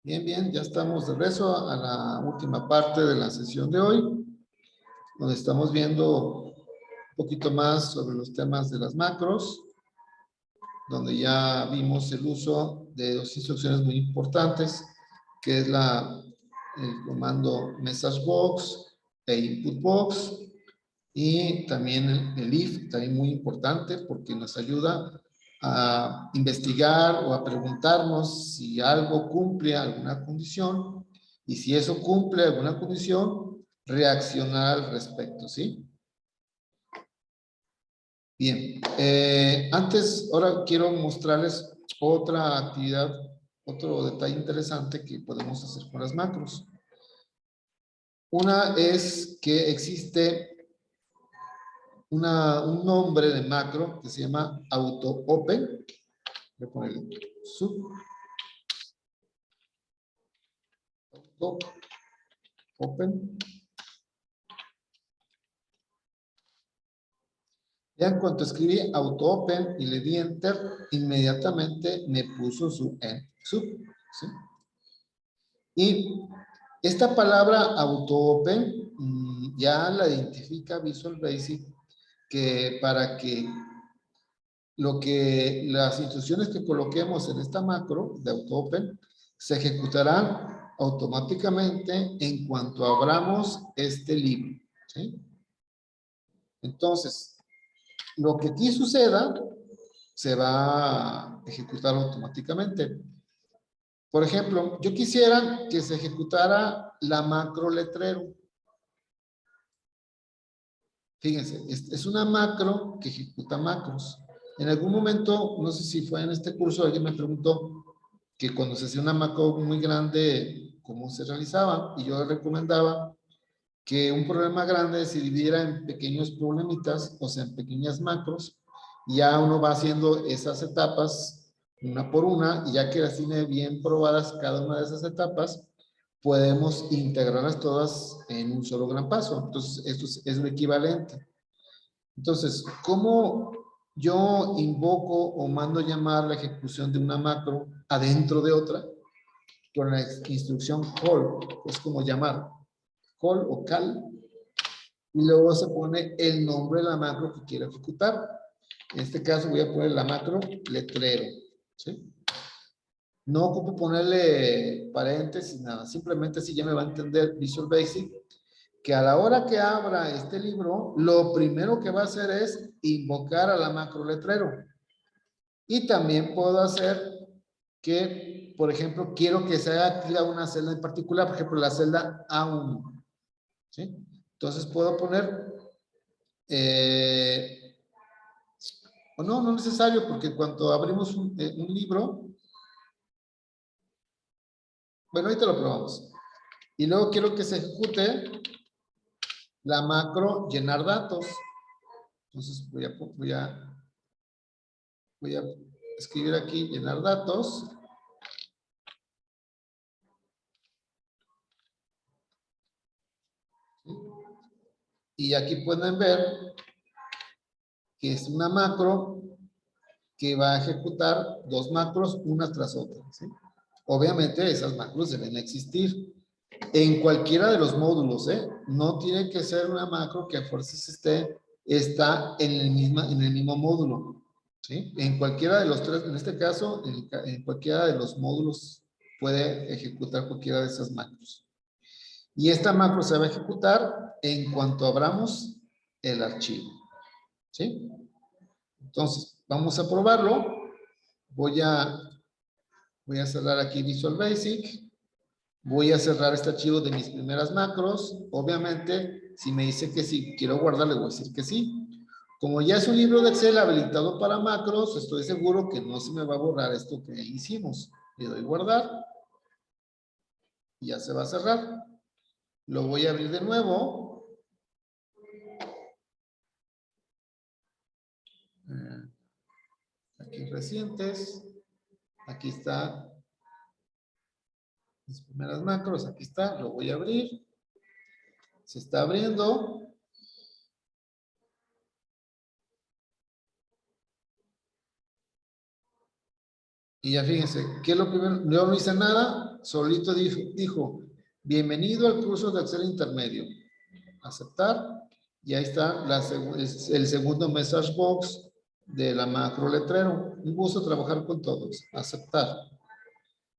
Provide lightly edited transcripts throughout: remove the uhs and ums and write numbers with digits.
Bien, bien, ya estamos de regreso a la última parte de la sesión de hoy, donde estamos viendo un poquito más sobre los temas de las macros, donde ya vimos el uso de dos instrucciones muy importantes, que es el comando messagebox e inputbox, y también el if, también muy importante porque nos ayuda a investigar o a preguntarnos si algo cumple alguna condición y si eso cumple alguna condición, reaccionar al respecto, ¿sí? Bien, ahora quiero mostrarles otra actividad, otro detalle interesante que podemos hacer con las macros. Una es que existe un nombre de macro que se llama auto-open. Voy a ponerle sub auto-open. Ya en cuanto escribí auto-open y le di enter, inmediatamente me puso sub. ¿Sí? Y esta palabra auto-open ya la identifica Visual Basic, que para que las instrucciones que coloquemos en esta macro de auto-open se ejecutarán automáticamente en cuanto abramos este libro, ¿sí? Entonces, lo que aquí suceda se va a ejecutar automáticamente. Por ejemplo, yo quisiera que se ejecutara la macro letrero. Fíjense, es una macro que ejecuta macros. En algún momento, no sé si fue en este curso, alguien me preguntó que cuando se hacía una macro muy grande, ¿cómo se realizaba? Y yo recomendaba que un problema grande se dividiera en pequeños problemitas, o sea, en pequeñas macros, y ya uno va haciendo esas etapas una por una, y ya que las tiene bien probadas cada una de esas etapas, podemos integrarlas todas en un solo gran paso. Entonces, esto es lo equivalente. Entonces, ¿cómo yo invoco o mando llamar la ejecución de una macro adentro de otra? Con la instrucción call, es como llamar, call o call, y luego se pone el nombre de la macro que quiero ejecutar. En este caso voy a poner la macro letrero, ¿sí? No ocupo ponerle paréntesis, nada, simplemente así ya me va a entender Visual Basic, que a la hora que abra este libro, lo primero que va a hacer es invocar a la macro letrero. Y también puedo hacer que, por ejemplo, quiero que se haga activa una celda en particular, por ejemplo, la celda A1, ¿sí? Entonces puedo poner, o no es necesario, porque cuando abrimos un libro, bueno, ahorita lo probamos. Y luego quiero que se ejecute la macro llenar datos. Entonces voy a escribir aquí llenar datos. ¿Sí? Y aquí pueden ver que es una macro que va a ejecutar dos macros una tras otra, ¿sí? Obviamente esas macros deben existir en cualquiera de los módulos, ¿eh? No tiene que ser una macro que a fuerzas está en el mismo módulo, ¿sí? En cualquiera de los tres, en este caso, en cualquiera de los módulos puede ejecutar cualquiera de esas macros. Y esta macro se va a ejecutar en cuanto abramos el archivo, ¿sí? Entonces, vamos a probarlo. Voy a cerrar aquí Visual Basic. Voy a cerrar este archivo de mis primeras macros. Obviamente, si me dice que sí, quiero guardar, le voy a decir que sí. Como ya es un libro de Excel habilitado para macros, estoy seguro que no se me va a borrar esto que hicimos. Le doy guardar. Y ya se va a cerrar. Lo voy a abrir de nuevo. Aquí recientes. Aquí está mis primeras macros. Aquí está. Lo voy a abrir. Se está abriendo. Y ya fíjense, ¿qué es lo primero? Yo no hice nada, solito dijo, bienvenido al curso de Excel intermedio. Aceptar. Y ahí está el segundo message box de la macro letrero. Un gusto trabajar con todos. Aceptar.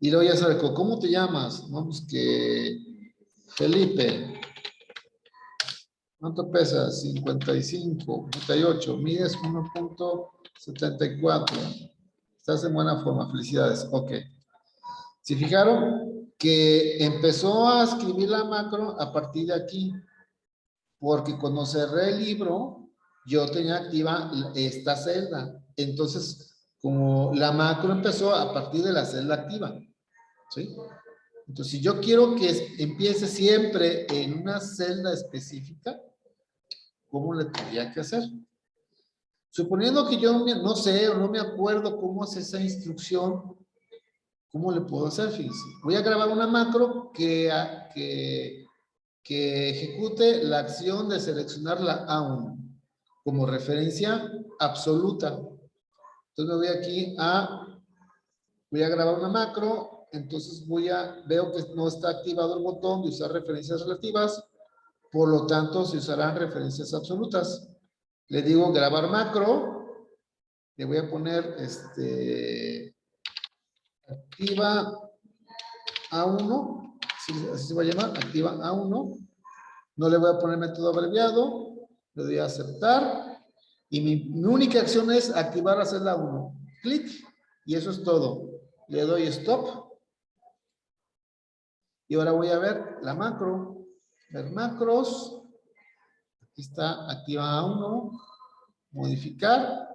Y luego ya sabe, ¿cómo te llamas? No, pues que Felipe. ¿Cuánto pesas? 55, 58. Mides 1.74. Estás en buena forma. Felicidades. Ok. ¿Se fijaron? Que empezó a escribir la macro a partir de aquí. Porque cuando cerré el libro, yo tenía activa esta celda. Entonces, como la macro empezó a partir de la celda activa. ¿Sí? Entonces, si yo quiero que empiece siempre en una celda específica, ¿cómo le tendría que hacer? Suponiendo que yo no sé o no me acuerdo cómo es esa instrucción, ¿cómo le puedo hacer? Fíjense. Voy a grabar una macro que ejecute la acción de seleccionar la A1 como referencia absoluta. Entonces me voy aquí voy a grabar una macro, entonces veo que no está activado el botón de usar referencias relativas, por lo tanto se usarán referencias absolutas. Le digo grabar macro, le voy a poner activa A1, así se va a llamar, activa A1. No le voy a poner método abreviado, le doy a aceptar y mi única acción es activar la celda 1. Clic y eso es todo. Le doy stop y ahora voy a ver la macro. Ver macros. Aquí está activa A1, modificar.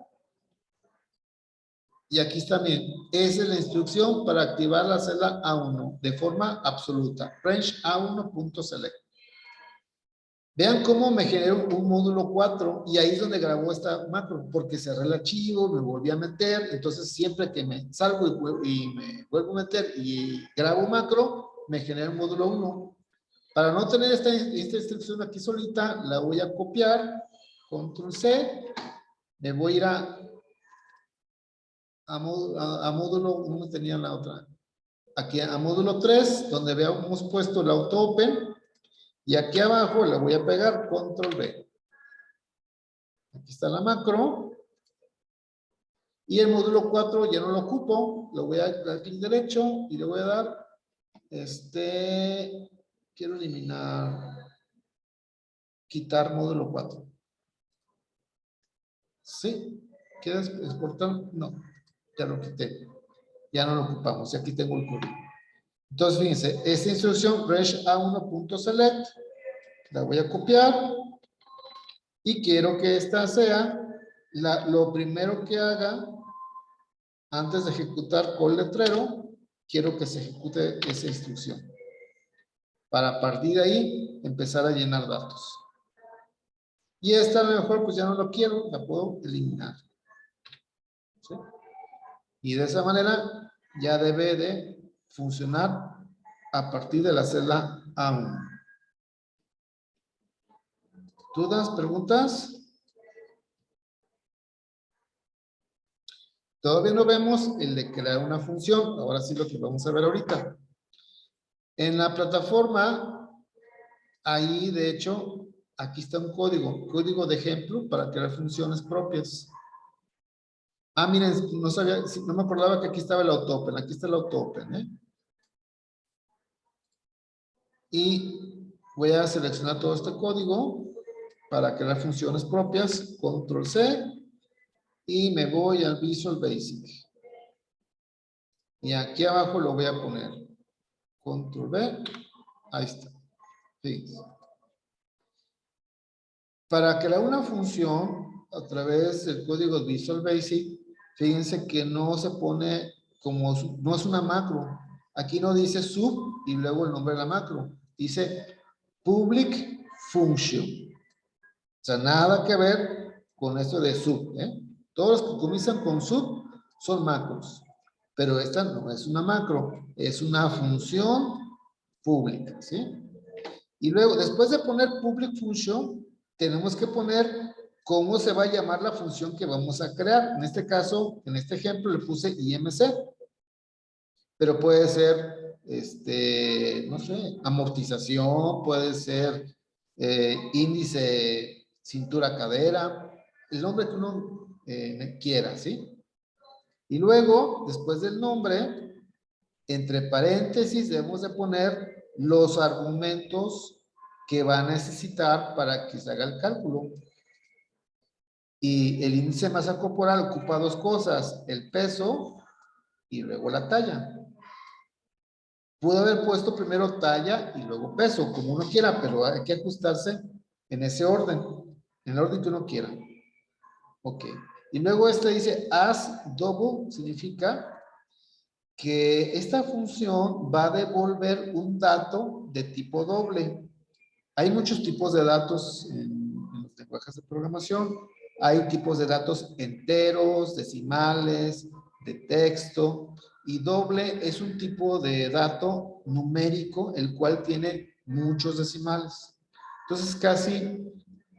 Y aquí está bien. Esa es la instrucción para activar la celda A1 de forma absoluta. Range A1.select. Vean cómo me generó un módulo 4 y ahí es donde grabó esta macro, porque cerré el archivo, me volví a meter, entonces siempre que me salgo y me vuelvo a meter y grabo macro, me genera el módulo 1. Para no tener esta instrucción aquí solita, la voy a copiar, control C, me voy a ir a módulo, ¿cómo tenía la otra? Aquí a módulo 3, donde habíamos puesto el auto open. Y aquí abajo le voy a pegar control V. Aquí está la macro. Y el módulo 4 ya no lo ocupo. Lo voy a dar clic derecho y le voy a dar, quiero eliminar, quitar módulo 4. ¿Sí? ¿Quieres exportar? No, ya lo quité. Ya no lo ocupamos. Y aquí tengo el código. Entonces, fíjense, esta instrucción, res a1.select, la voy a copiar. Y quiero que esta sea lo primero que haga antes de ejecutar call letrero, quiero que se ejecute esa instrucción. Para a partir de ahí empezar a llenar datos. Y esta a lo mejor pues ya no lo quiero, la puedo eliminar. ¿Sí? Y de esa manera ya debe de funcionar a partir de la celda A1. ¿Dudas? ¿Preguntas? Todavía no vemos el de crear una función. Ahora sí lo que vamos a ver ahorita. En la plataforma, ahí de hecho, aquí está un código de ejemplo para crear funciones propias. Ah, miren, no me acordaba que aquí estaba el autoopen. Aquí está el autoopen, ¿eh? Y voy a seleccionar todo este código para crear funciones propias. Control C. Y me voy al Visual Basic. Y aquí abajo lo voy a poner. Control V. Ahí está. Fíjense. Para crear una función a través del código Visual Basic, fíjense que no se pone como, no es una macro. Aquí no dice sub y luego el nombre de la macro. Dice public function. O sea, nada que ver con esto de sub. Todos los que comienzan con sub son macros. Pero esta no es una macro, es una función pública, ¿sí? Y luego, después de poner public function, tenemos que poner cómo se va a llamar la función que vamos a crear. En este caso, en este ejemplo, le puse IMC. Pero puede ser no sé, amortización, puede ser índice cintura-cadera, el nombre que uno quiera, ¿sí? Y luego, después del nombre, entre paréntesis debemos de poner los argumentos que va a necesitar para que se haga el cálculo. Y el índice de masa corporal ocupa dos cosas, el peso y luego la talla. Pudo haber puesto primero talla y luego peso, como uno quiera, pero hay que ajustarse en ese orden, en el orden que uno quiera. Ok. Y luego dice as double, significa que esta función va a devolver un dato de tipo doble. Hay muchos tipos de datos en los lenguajes de programación. Hay tipos de datos enteros, decimales, de texto, y doble es un tipo de dato numérico, el cual tiene muchos decimales. Entonces, casi,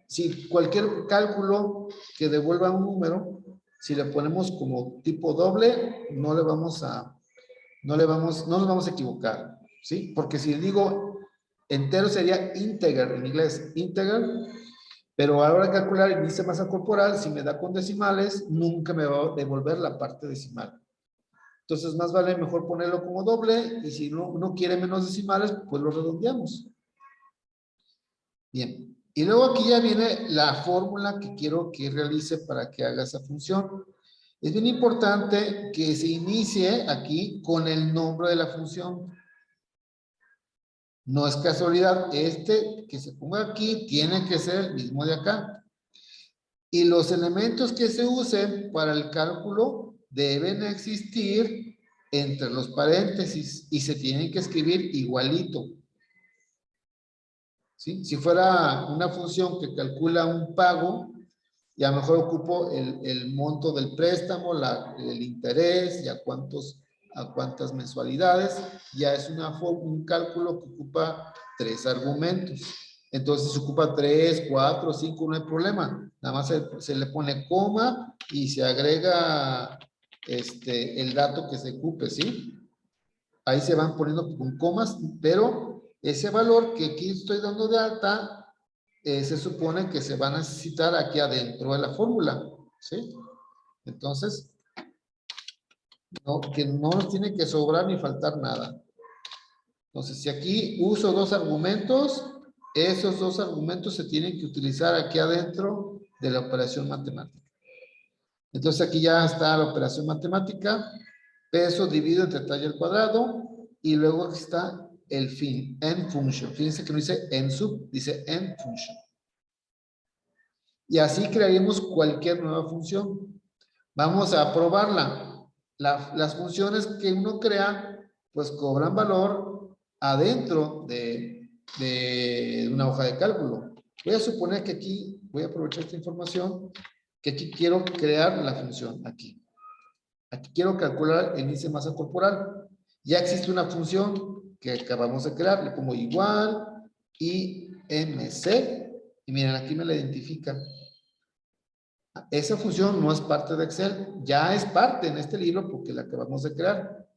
si cualquier cálculo que devuelva un número, si le ponemos como tipo doble, no nos vamos a equivocar, ¿sí? Porque si digo entero sería integer, en inglés, integer, pero a la hora de calcular el índice de masa corporal, si me da con decimales, nunca me va a devolver la parte decimal. Entonces, más vale mejor ponerlo como doble, y si no quiere menos decimales, pues lo redondeamos. Bien, y luego aquí ya viene la fórmula que quiero que realice para que haga esa función. Es bien importante que se inicie aquí con el nombre de la función. No es casualidad, que se ponga aquí tiene que ser el mismo de acá. Y los elementos que se usen para el cálculo deben existir entre los paréntesis y se tienen que escribir igualito. ¿Sí? Si fuera una función que calcula un pago, y a lo mejor ocupo el monto del préstamo, el interés y a cuántas mensualidades, ya es un cálculo que ocupa 3 argumentos. Entonces se ocupa 3, 4, 5, no hay problema. Nada más se le pone coma y se agrega el dato que se ocupe, ¿sí? Ahí se van poniendo con comas, pero ese valor que aquí estoy dando de alta, se supone que se va a necesitar aquí adentro de la fórmula, ¿sí? Entonces, que no nos tiene que sobrar ni faltar nada. Entonces, si aquí uso 2 argumentos, esos 2 argumentos se tienen que utilizar aquí adentro de la operación matemática. Entonces, aquí ya está la operación matemática, peso dividido entre talla al cuadrado, y luego está el fin, end function. Fíjense que no dice end sub, dice end function. Y así crearemos cualquier nueva función. Vamos a probarla. Las funciones que uno crea, pues cobran valor adentro de una hoja de cálculo. Voy a suponer que aquí, voy a aprovechar esta información, que aquí quiero crear la función, aquí. Aquí quiero calcular el índice de masa corporal. Ya existe una función que acabamos de crear, le pongo igual, IMC, y miren, aquí me la identifica. Esa función no es parte de Excel, ya es parte en este libro porque la acabamos de crear.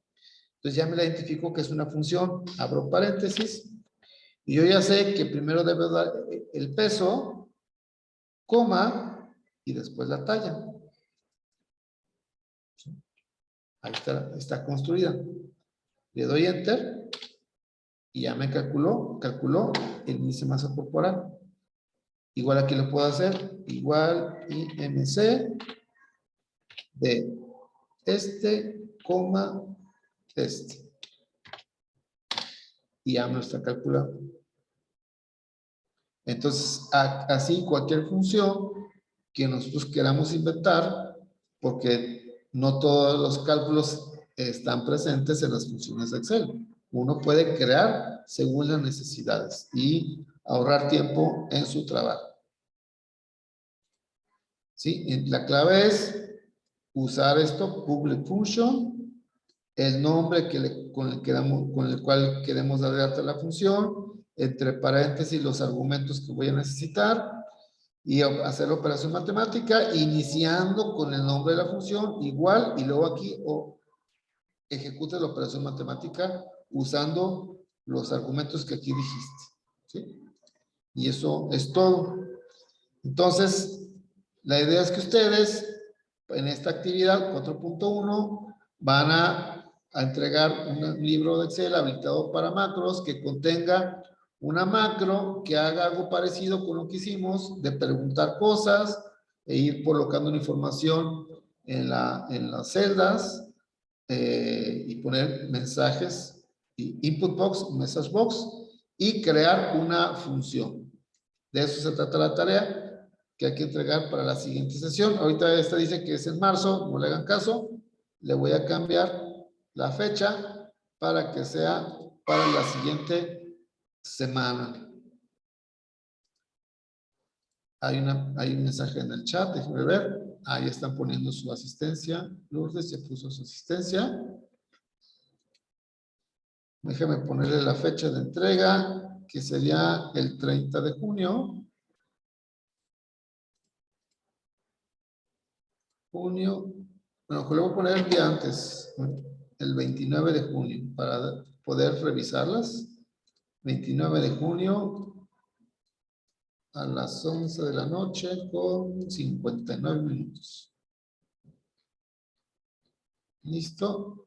Entonces ya me la identifico que es una función, abro paréntesis, y yo ya sé que primero debo dar el peso, coma, y después la talla. Ahí está construida. Le doy Enter, y ya me calculó el índice de masa corporal. Igual aquí lo puedo hacer, igual IMC de coma, y ya me lo está calculando. Entonces, así cualquier función que nosotros queramos inventar, porque no todos los cálculos están presentes en las funciones de Excel. Uno puede crear según las necesidades y ahorrar tiempo en su trabajo. ¿Sí? La clave es usar esto, public function, el nombre con el cual queremos dar de alta la función, entre paréntesis los argumentos que voy a necesitar, y hacer la operación matemática iniciando con el nombre de la función igual, y luego aquí ejecuta la operación matemática usando los argumentos que aquí dijiste. ¿Sí? Y eso es todo. Entonces, la idea es que ustedes en esta actividad 4.1 van a entregar un libro de Excel habilitado para macros que contenga una macro que haga algo parecido con lo que hicimos de preguntar cosas e ir colocando una información en las celdas y poner mensajes, input box, message box y crear una función. De eso se trata la tarea que hay que entregar para la siguiente sesión. Ahorita esta dice que es en marzo, no le hagan caso. Le voy a cambiar la fecha para que sea para la siguiente semana. Hay un mensaje en el chat, déjenme ver. Ahí están poniendo su asistencia. Lourdes ya puso su asistencia. Déjame ponerle la fecha de entrega, que sería el 30 de junio. Junio. Bueno, le voy a poner el día antes, el 29 de junio, para poder revisarlas. 29 de junio a las 11 de la noche con 59 minutos. ¿Listo?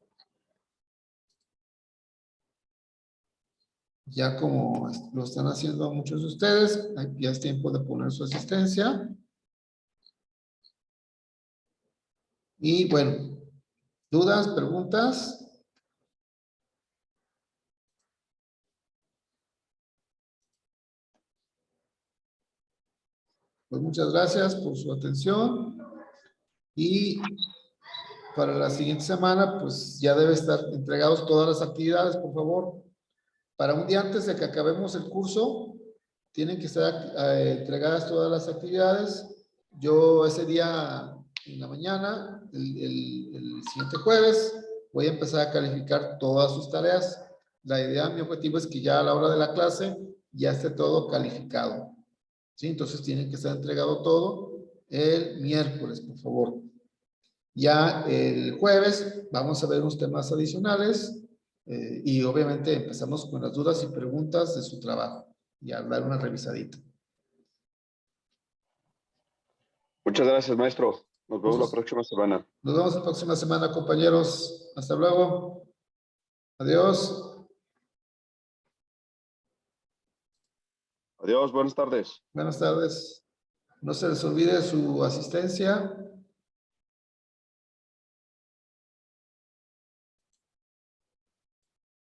Ya como lo están haciendo muchos de ustedes, ya es tiempo de poner su asistencia. Y bueno, ¿dudas, preguntas? Pues muchas gracias por su atención y para la siguiente semana pues ya debe estar entregados todas las actividades, por favor. Para un día antes de que acabemos el curso, tienen que estar entregadas todas las actividades. Yo ese día en la mañana, el siguiente jueves, voy a empezar a calificar todas sus tareas. La idea, mi objetivo es que ya a la hora de la clase ya esté todo calificado. ¿Sí? Entonces tiene que estar entregado todo el miércoles, por favor. Ya el jueves vamos a ver unos temas adicionales y obviamente empezamos con las dudas y preguntas de su trabajo y a dar una revisadita. Muchas gracias, maestro. Nos vemos la próxima semana. Nos vemos la próxima semana, compañeros. Hasta luego. Adiós. Adiós, buenas tardes. Buenas tardes. No se les olvide su asistencia.